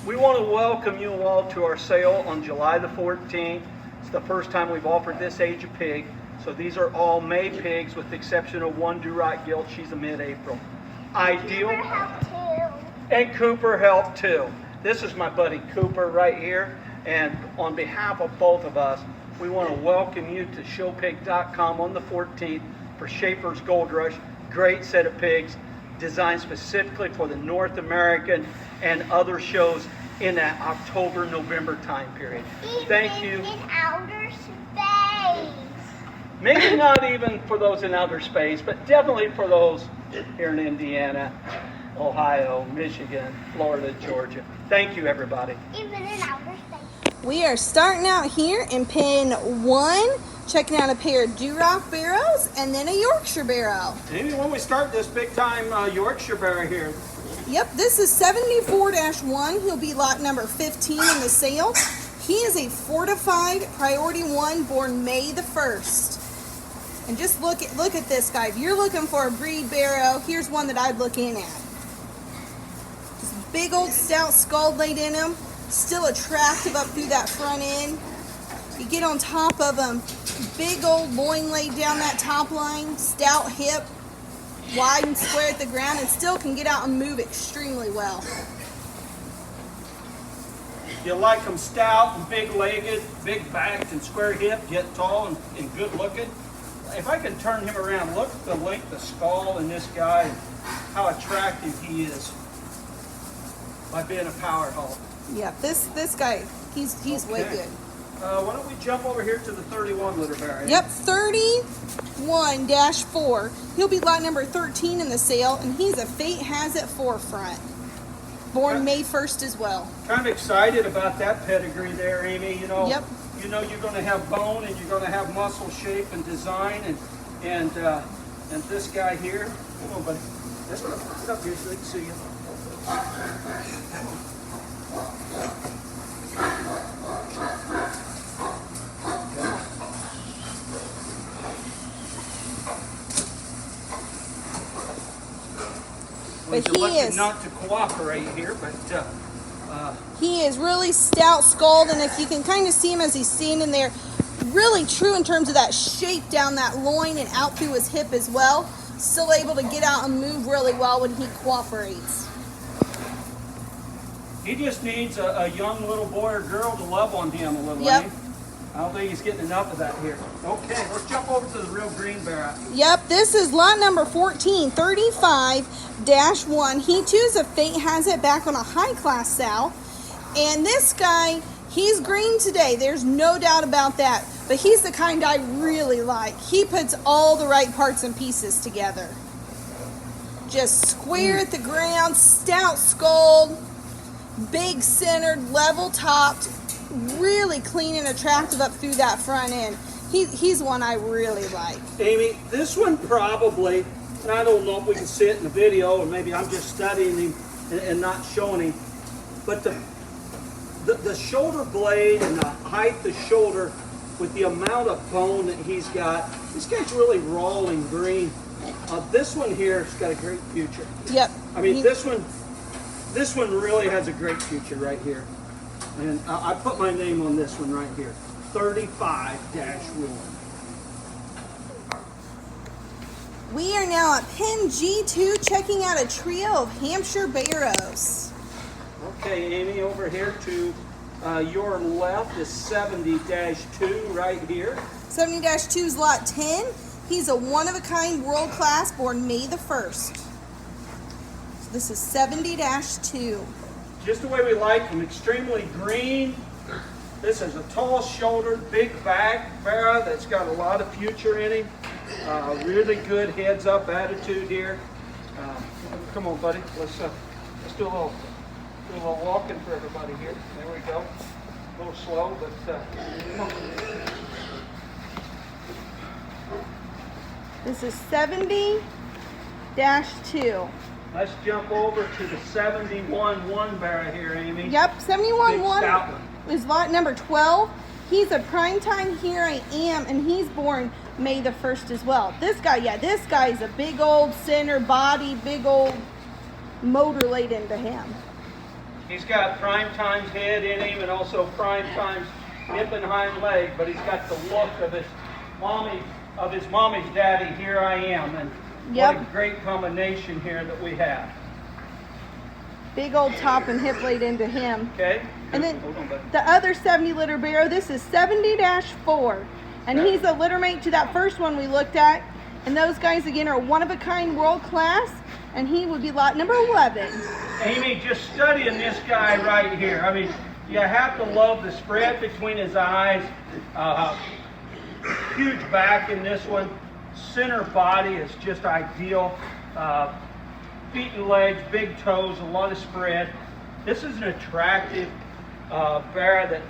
We want to welcome you all to our sale on July the 14th. It's the first time we've offered this age of pig. So these are all May pigs with the exception of one Duroc gilt. She's a mid-April. Ideal. Cooper helped too. And Cooper helped too. This is my buddy Cooper right here. And on behalf of both of us, we want to welcome you to showpig.com on the 14th for Schaefer's Gold Rush. Great set of pigs designed specifically for the North American and other shows in that October-November time period. Thank you. In outer space. Maybe not even for those in outer space, but definitely for those here in Indiana, Ohio, Michigan, Florida, Georgia. Thank you, everybody. Even in outer space. We are starting out here in pin 1, checking out a pair of Duroc barrows and then a Yorkshire barrow. Maybe when we start this big-time Yorkshire barrow here. Yep, this is 74-1. He'll be lot number 15 in the sale. He is a fortified Priority 1 born May the 1st. And just look at this guy. If you're looking for a breed barrow, here's one that I'd look in at. Just big old stout skull laid in him. Still attractive up through that front end. You get on top of him, big old loin laid down that top line, stout hip, wide and square at the ground, and still can get out and move extremely well. You like them stout and big-legged, big-backed and square-hipped, yet tall and good-looking. If I can turn him around, look at the length of skull in this guy and how attractive he is by being a power hog. Yeah, this guy, he's way Okay. good. Why don't we jump over here to the 31 litter barrier? Yep, 31-4. He'll be lot number 13 in the sale, and he's a Fate Has It forefront. Born May 1st as well. Kind of excited about that pedigree there, Amy. You know, Yep. you know you're going to have bone and you're going to have muscle shape and design and this guy here. Come on, buddy. Let's get up here so they can see you. But He's elected he is not to cooperate here, but he is really stout skulled, and if you can kind of see him as he's standing there, really true in terms of that shape down that loin and out through his hip as well. Still able to get out and move really well when he cooperates. he just needs a young little boy or girl to love on him a little. Yep. Eh? I don't think he's getting enough of that here. Okay, let's jump over to the real green barrel. Yep, this is lot number 14, 35-1. He too is a Fate Has It back on a high-class sow. And this guy, he's green today. There's no doubt about that. But he's the kind I really like. He puts all the right parts and pieces together. Just square at the ground, stout skulled, big centered, level topped, really clean and attractive up through that front end. He's one I really like. Amy, this one probably, and I don't know if we can see it in the video, or maybe I'm just studying him and not showing him, but the shoulder blade and the height of the shoulder with the amount of bone that he's got, this guy's really raw and green. This one here has got a great future. Yep. I mean, this one really has a great future right here. And I put my name on this one right here, 35-1. We are now at pin G2 checking out a trio of Hampshire barrows. Okay, Amy, over here to your left is 70-2 right here. 70-2 is lot 10. He's a one-of-a-kind world-class born May the 1st. So this is 70-2. Just the way we like them, extremely green. This is a tall-shouldered, big back barrow that's got a lot of future in him. Really good heads-up attitude here. Come on, buddy. Let's do a little walking for everybody here. There we go. A little slow, but come on. This is 70-2. Let's jump over to the 71-1 barrow here, Amy. Yep, Big stout 71-1 one. is lot number 12. He's a primetime Here I Am, and he's born May the 1st as well. This guy, yeah, this guy's a big old center body, big old motor laid into him. He's got prime time's head in him and also prime time's hip and hind leg, but he's got the look of his mommy's daddy. Here I am, and Yep. what a great combination here that we have. Big old top and hip laid into him. Okay. And then Hold on, buddy. the other 70 litter barrow, this is 70-4. And he's a litter mate to that first one we looked at. And those guys, again, are one of a kind, world class. And he would be lot number 11. Amy, just studying this guy right here. I mean, you have to love the spread between his eyes. Huge back in this one. Center body is just ideal. Feet and legs, big toes, a lot of spread. This is an attractive bear that,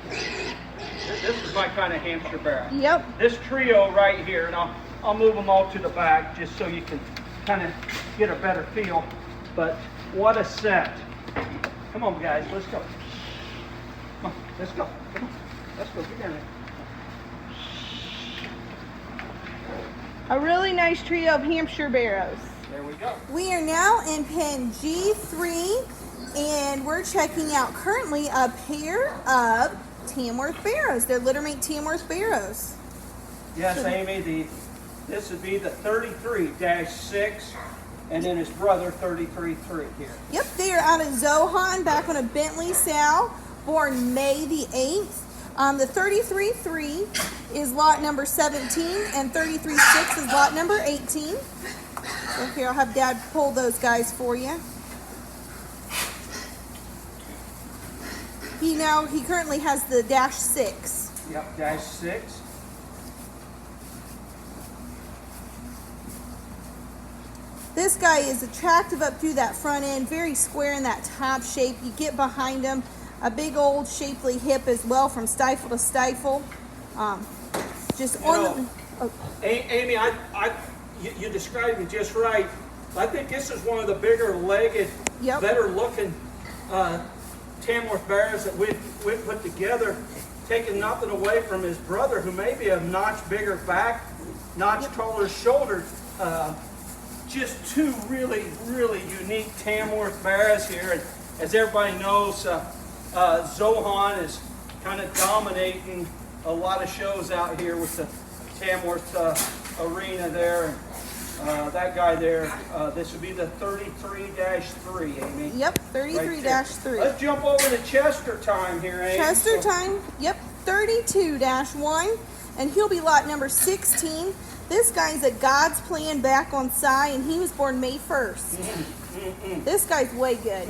this is my kind of hamster bear. Yep. This trio right here, and I'll move them all to the back just so you can kind of get a better feel. But what a set. Come on, guys, let's go. Come on, let's go. Come on, let's go. Get down there. A really nice trio of Hampshire barrows. There we go. We are now in pen G3, and we're checking out currently a pair of Tamworth barrows. They're littermate Tamworth barrows. Yes, Amy, this would be the 33-6, and then his brother 33-3 here. Yep, they are out of Zohan, back on a Bentley Sow, born May the 8th. The 33-3 is lot number 17, and 33-6 is lot number 18. So here, I'll have Dad pull those guys for you. He currently has the -6. Yep, -6. This guy is attractive up through that front end, very square in that top shape. You get behind him, a big old shapely hip as well from stifle to stifle. Just You on know, the... Amy, you described it just right. I think this is one of the bigger legged, Yep. better looking Tamworth bears that we've put together, taking nothing away from his brother, who may be a notch bigger back, notch taller shoulders. Just two really, really unique Tamworth bears here. And as everybody knows, Zohan is kind of dominating a lot of shows out here with the Tamworth arena there. And that guy there, this would be the 33-3, Amy. Yep, 33-3. Let's jump over to Chester time here, Amy. Chester time, yep, 32-1, and he'll be lot number 16. This guy's a God's Plan back on Cy, and he was born May 1st. This guy's way good.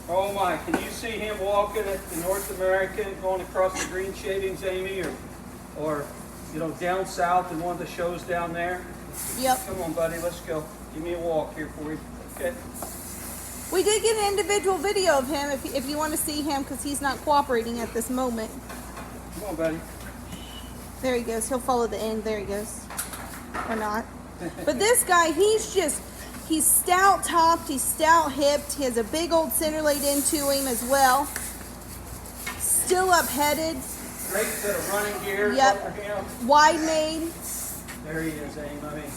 Oh my, can you see him walking at the North American, going across the green shadings, Amy, or you know, down south in one of the shows down there? Yep. Come on, buddy, let's go. Give me a walk here for you. Okay. We did get an individual video of him if you want to see him, because he's not cooperating at this moment. Come on, buddy. There he goes. He'll follow the end. There he goes. Or not. But this guy, he's stout topped, he's stout hipped, he has a big old center laid into him as well. Still up headed. Great set of running gears Yep. for him. Wide made. There he is, Amy. I mean,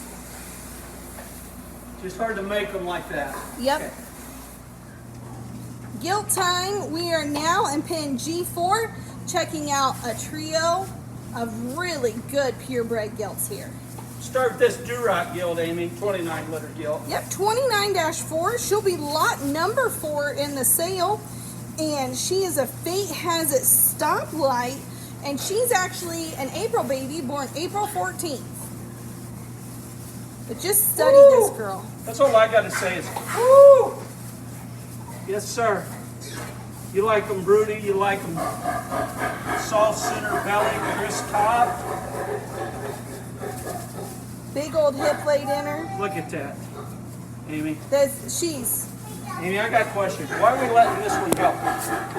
just hard to make them like that. Yep. Okay. Gilt time. We are now in pin G4, checking out a trio of really good purebred gilts here. Start with this Duroc gilt, Amy. 29 liter gilt. Yep, 29-4. She'll be lot number 4 in the sale. And she is a Fate Has It stoplight. And she's actually an April baby, born April 14th. But just study this girl. That's all I got to say is, woo! Yes, sir. You like them broody, you like them soft center belly, crisp top. Big old hip laid in her. Look at that, Amy. She's, Amy, I got a question. Why are we letting this one go?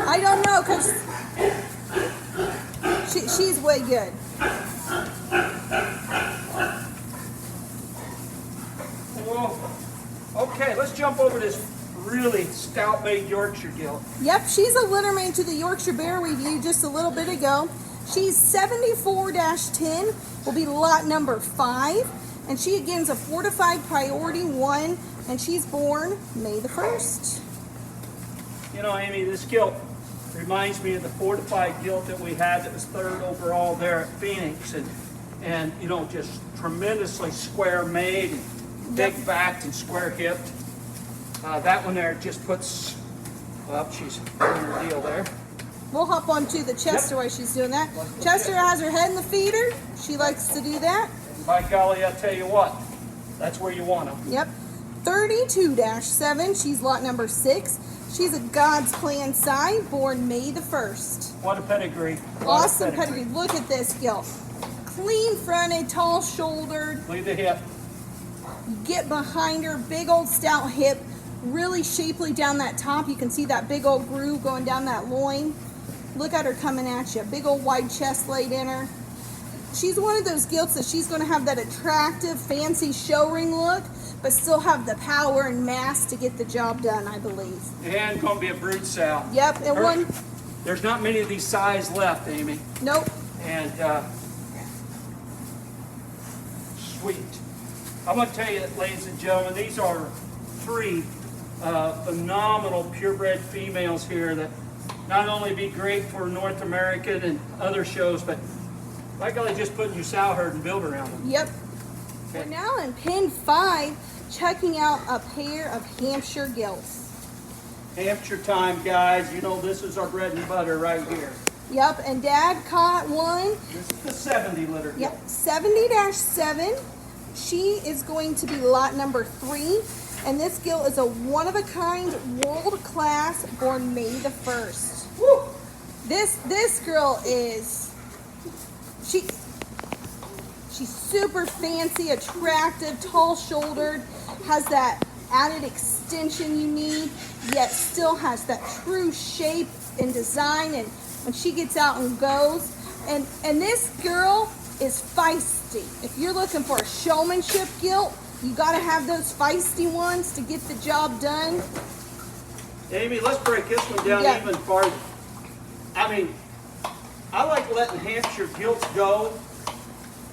I don't know, because she's way good. Well, okay, let's jump over this really stout-made Yorkshire gilt. Yep, she's a litter mate to the Yorkshire Bear we viewed just a little bit ago. She's 74-10, will be lot number 5. And she again is a fortified priority 1, and she's born May the 1st. You know, Amy, this gilt reminds me of the fortified gilt that we had that was 3rd overall there at Phoenix, and you know, just tremendously square made, and big backed and square hipped. That one there just puts, well, she's doing her deal there. We'll hop on to the Chester while she's doing that. Chester has her head in the feeder. She likes to do that. By golly, I tell you what, that's where you want them. Yep. 32-7, she's lot number 6. She's a God's Plan side, born May the 1st. What a pedigree. What a Awesome pedigree. Look at this gilt. Clean fronted, tall shouldered. Leave the hip. Get behind her, big old stout hip, really shapely down that top. You can see that big old groove going down that loin. Look at her coming at you. Big old wide chest laid in her. She's one of those gilts that she's going to have that attractive, fancy show ring look, but still have the power and mass to get the job done, I believe. And going to be a brood sow. Yep, and one. There's not many of these size left, Amy. Nope. And sweet. I'm going to tell you, ladies and gentlemen, these are 3 phenomenal purebred females here that not only be great for North American and other shows, but by golly, just putting your sow herd and build around them. Yep. We're now in pin 5, checking out a pair of Hampshire gilts. Hampshire time, guys. You know this is our bread and butter right here. Yep, and Dad caught one. This is the 70 litter. Yep, 70-7. She is going to be lot number 3. And this gilt is a one-of-a-kind, world-class, born May the 1st. Woo! This girl is, she's super fancy, attractive, tall-shouldered, has that added extension you need, yet still has that true shape and design, and when she gets out and goes. And this girl is feisty. If you're looking for a showmanship gilt, you got to have those feisty ones to get the job done. Amy, let's break this one down even farther. I mean, I like letting Hampshire gilts go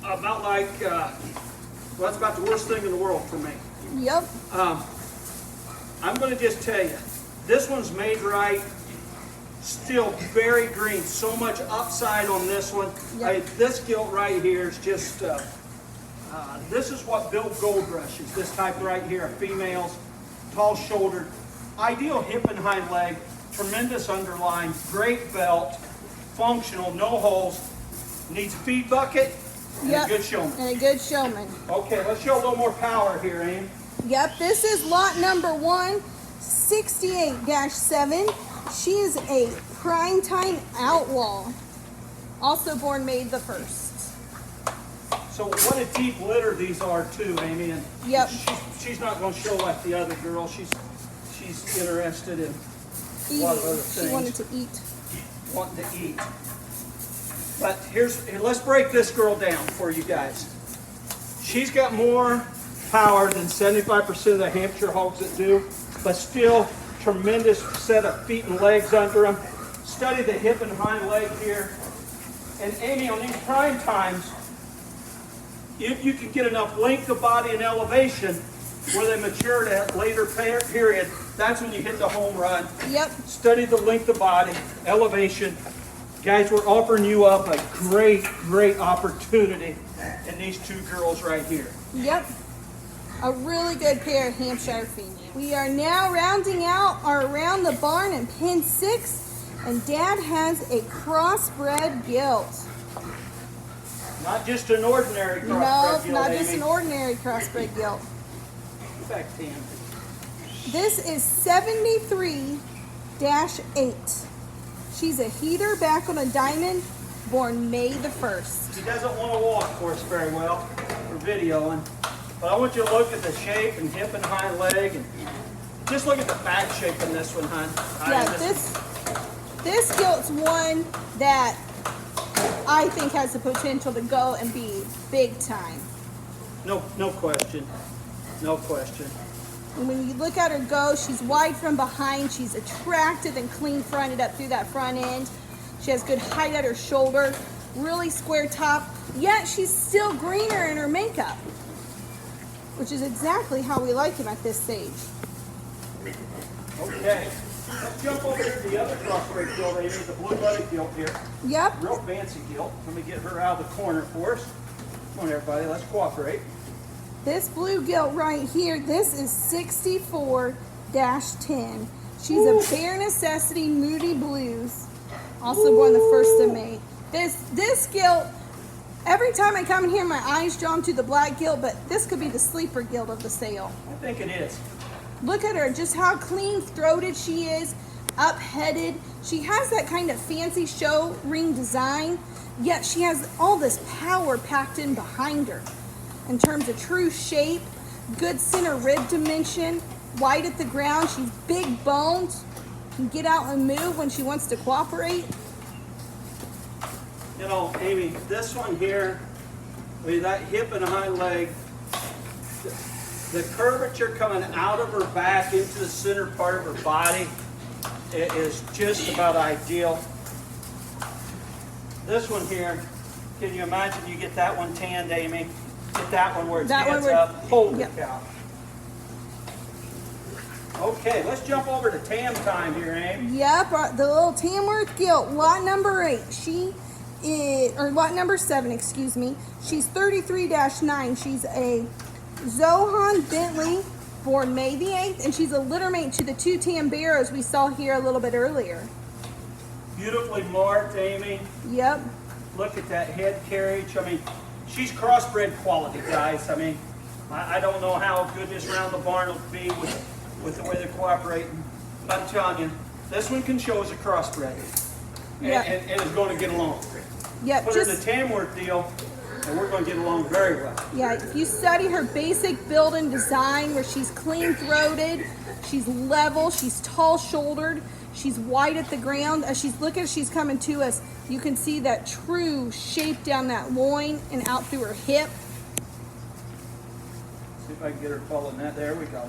about like, well, that's about the worst thing in the world for me. Yep. I'm going to just tell you, this one's made right, still very green, so much upside on this one. Yep. This gilt right here is just, this is what built Gold Rush is, this type right here, females, tall shouldered, ideal hip and hind leg, tremendous underline, great belt, functional, no holes, needs feed bucket, and a good showman. And a good showman. Okay, let's show a little more power here, Aim. Yep, this is lot number 1, 68-7. She is a primetime outlaw, also born May the 1st. So what a deep litter these are too, Amy. And Yep. she's not going to show like the other girl. She's interested in a lot of other things. She wanted to eat. Wanting to eat. But let's break this girl down for you guys. She's got more power than 75% of the Hampshire hogs that do, but still tremendous set of feet and legs under them. Study the hip and hind leg here. And Amy, on these prime times, if you can get enough length of body and elevation where they mature at a later period, that's when you hit the home run. Yep. Study the length of body, elevation. Guys, we're offering you up a great, great opportunity in these 2 girls right here. Yep. A really good pair of Hampshire females. We are now rounding out our Around the Barn in pin 6, and Dad has a crossbred gilt. Not just an ordinary crossbred No, gilt, not just Amy. an ordinary crossbred gilt. In fact, Tam, This is 73-8. She's a heater back on a diamond, born May the 1st. She doesn't want to walk for us very well. We're videoing. But I want you to look at the shape and hip and hind leg, and just look at the back shape in this one, hon. Yeah, this gilt's one that I think has the potential to go and be big time. No question. No question. And when you look at her go, she's wide from behind. She's attractive and clean fronted up through that front end. She has good height at her shoulder, really square top, yet she's still greener in her makeup. which is exactly how we like him at this stage. Okay, let's jump over here to the other crossbred gilt, Amy, the blue-blooded gilt here. Yep. Real fancy gilt. Let me get her out of the corner for us. Come on, everybody, let's cooperate. This blue gilt right here, this is 64-10. She's a Bare Necessity Moody Blues, also born the 1st of May. This gilt, every time I come in here, my eyes drawn to the black gilt, but this could be the sleeper gilt of the sale. I think it is. Look at her, just how clean-throated she is, up-headed. She has that kind of fancy show ring design, yet she has all this power packed in behind her. In terms of true shape, good center rib dimension, wide at the ground, she's big boned, can get out and move when she wants to cooperate. You know, Amy, this one here, with that hip and hind leg, the curvature coming out of her back into the center part of her body is just about ideal. This one here, can you imagine you get that one tanned, Amy? Get that one where it stands up. Holy yep. cow. Okay, let's jump over to Tam time here, Amy. Yep, the little Tamworth gilt, lot number 8. She is, or lot number 7, excuse me. She's 33-9. She's a Zohan Bentley, born May the 8th, and she's a littermate to the 2 Tamberos we saw here a little bit earlier. Beautifully marked, Amy. Yep. Look at that head carriage. I mean, she's crossbred quality, guys. I mean, I don't know how good this round the barn will be with the way they're cooperating. But I'm telling you, this one can show as a crossbred. And is going to get along. Yep. Put her in the Tamworth deal, and we're going to get along very well. Yeah, if you study her basic build and design, where she's clean-throated, she's level, she's tall-shouldered, she's wide at the ground. As she's coming to us, you can see that true shape down that loin and out through her hip. See if I can get her following that. There we go.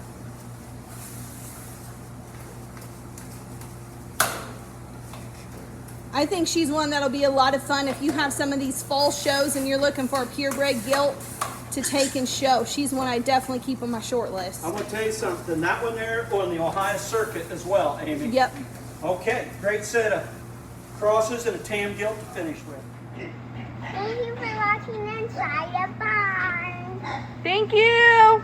I think she's one that'll be a lot of fun if you have some of these fall shows and you're looking for a purebred gilt to take and show. She's one I definitely keep on my short list. I'm going to tell you something. That one there on the Ohio Circuit as well, Amy. Yep. Okay, great set of crosses and a tam gilt to finish with. Thank you for watching Inside the Barn. Thank you.